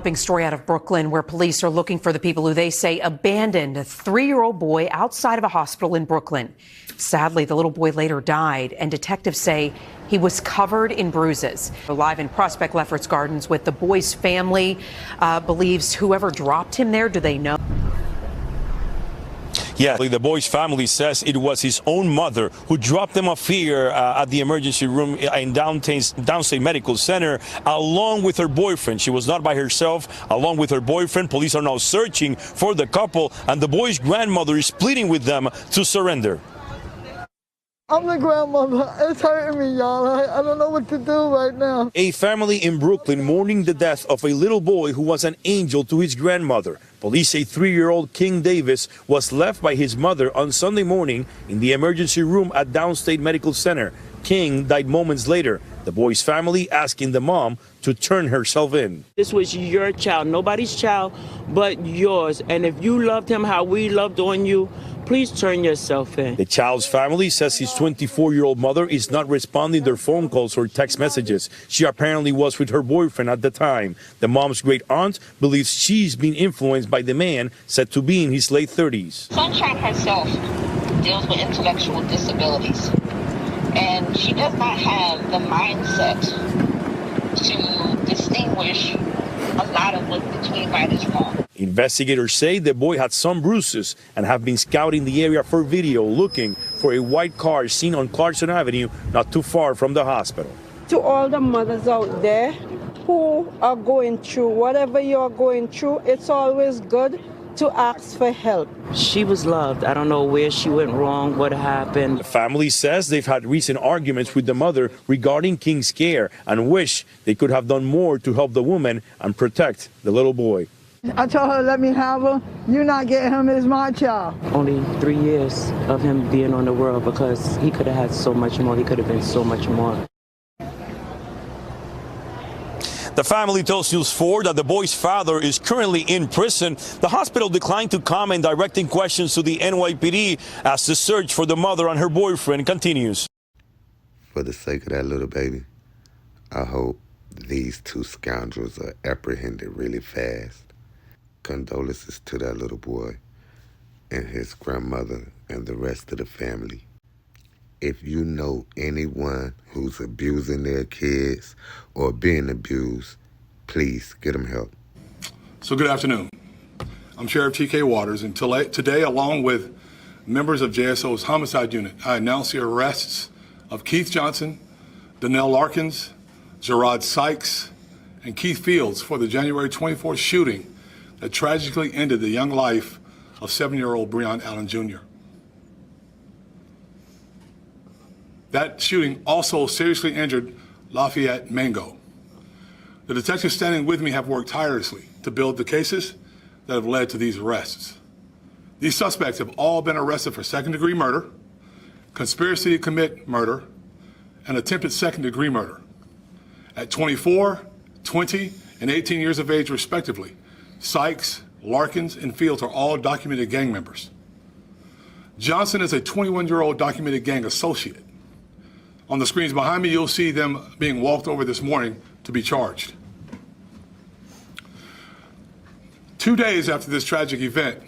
Story out of Brooklyn, where police are looking for the people who they say abandoned a 3-year-old boy outside of a hospital in Brooklyn. Sadly, the little boy later died, and detectives say he was covered in bruises. We're live in Prospect Lefferts Gardens with the boy's family. Believes whoever dropped him there, do they know? Yeah, the boy's family says it was his own mother who dropped him off here at the emergency room in Downstate Medical Center, along with her boyfriend. She was not by herself, along with her boyfriend. Police are now searching for the couple, and the boy's grandmother is pleading with them to surrender. I'm the grandmother. It's hurting me, y'all. I don't know what to do right now. A family in Brooklyn mourning the death of a little boy who was an angel to his grandmother. Police say 3-year-old King Davis was left by his mother on Sunday morning in the emergency room at Downstate Medical Center. King died moments later. The boy's family asking the mom to turn herself in. This was your child, nobody's child but yours. And if you loved him how we loved on you, please turn yourself in. The child's family says his 24-year-old mother is not responding to their phone calls or text messages. She apparently was with her boyfriend at the time. The mom's great aunt believes she's been influenced by the man said to be in his late 30s. Sunshine herself deals with intellectual disabilities, and she does not have the mindset to distinguish a lot of what's between right and wrong. Investigators say the boy had some bruises and have been scouting the area for video looking for a white car seen on Clarkson Avenue not too far from the hospital. To all the mothers out there who are going through whatever you're going through, it's always good to ask for help. She was loved. I don't know where she went wrong, what happened. The family says they've had recent arguments with the mother regarding King's care and wish they could have done more to help the woman and protect the little boy. I told her, let me have him. You're not getting him, it's my child. Only 3 years of him being on the world, because he could have had so much more. He could have been so much more. The family tells News 4 that the boy's father is currently in prison. The hospital declined to comment, directing questions to the NYPD as the search for the mother and her boyfriend continues. For the sake of that little baby, I hope these two scoundrels are apprehended really fast. Condolences to that little boy and his grandmother and the rest of the family. If you know anyone who's abusing their kids or being abused, please get them help. So good afternoon. I'm Sheriff T.K. Waters, and today, along with members of JSO's homicide unit, I announce the arrests of Keith Johnson, Donnell Larkins, Gerard Sykes, and Keith Fields for the January 24th shooting that tragically ended the young life of 7-year-old Breon Allen Jr. That shooting also seriously injured Lafayette Mango. The detectives standing with me have worked tirelessly to build the cases that have led to these arrests. These suspects have all been arrested for second-degree murder, conspiracy to commit murder, and attempted second-degree murder. At 24, 20, and 18 years of age, respectively, Sykes, Larkins, and Fields are all documented gang members. Johnson is a 21-year-old documented gang associate. On the screens behind me, you'll see them being walked over this morning to be charged. 2 days after this tragic event,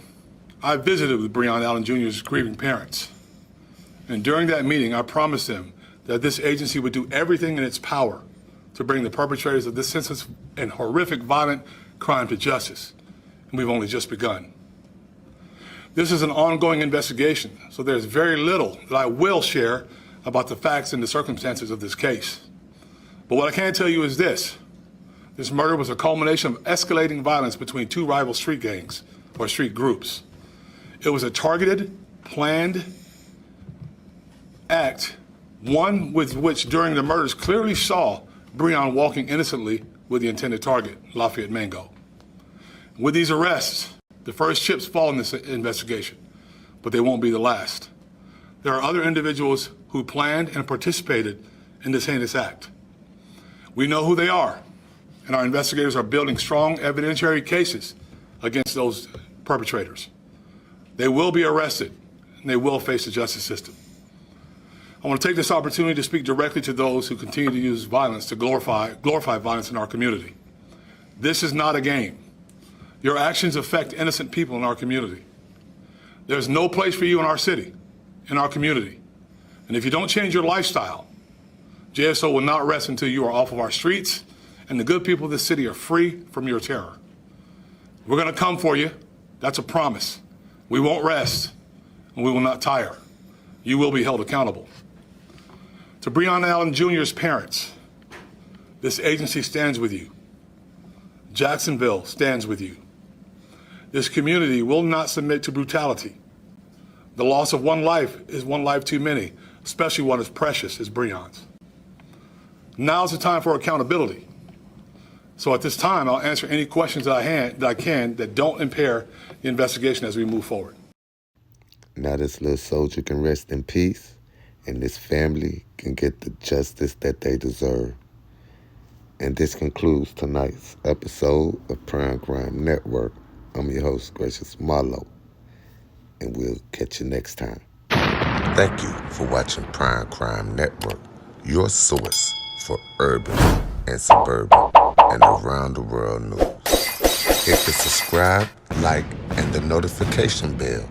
I visited with Breon Allen Jr.'s grieving parents. And during that meeting, I promised them that this agency would do everything in its power to bring the perpetrators of this senseless and horrific violent crime to justice. And we've only just begun. This is an ongoing investigation, so there's very little that I will share about the facts and the circumstances of this case. But what I can tell you is this. This murder was a culmination of escalating violence between two rival street gangs or street groups. It was a targeted, planned act, one with which during the murders clearly saw Breon walking innocently with the intended target, Lafayette Mango. With these arrests, the first chips fall in this investigation, but they won't be the last. There are other individuals who planned and participated in this heinous act. We know who they are, and our investigators are building strong evidentiary cases against those perpetrators. They will be arrested, and they will face the justice system. I want to take this opportunity to speak directly to those who continue to use violence to glorify violence in our community. This is not a game. Your actions affect innocent people in our community. There's no place for you in our city, in our community. And if you don't change your lifestyle, JSO will not rest until you are off of our streets and the good people of this city are free from your terror. We're going to come for you. That's a promise. We won't rest, and we will not tire. You will be held accountable. To Breonna Allen Jr.'s parents, this agency stands with you. Jacksonville stands with you. This community will not submit to brutality. The loss of one life is one life too many, especially one as precious as Breon's. Now's the time for accountability. So at this time, I'll answer any questions that I can that don't impair the investigation as we move forward. Now this little soldier can rest in peace, and this family can get the justice that they deserve. And this concludes tonight's episode of Prime Crime Network. I'm your host, Gracious Marlowe, and we'll catch you next time. Thank you for watching Prime Crime Network, your source for urban and suburban and around the world news. Hit the subscribe, like, and the notification bell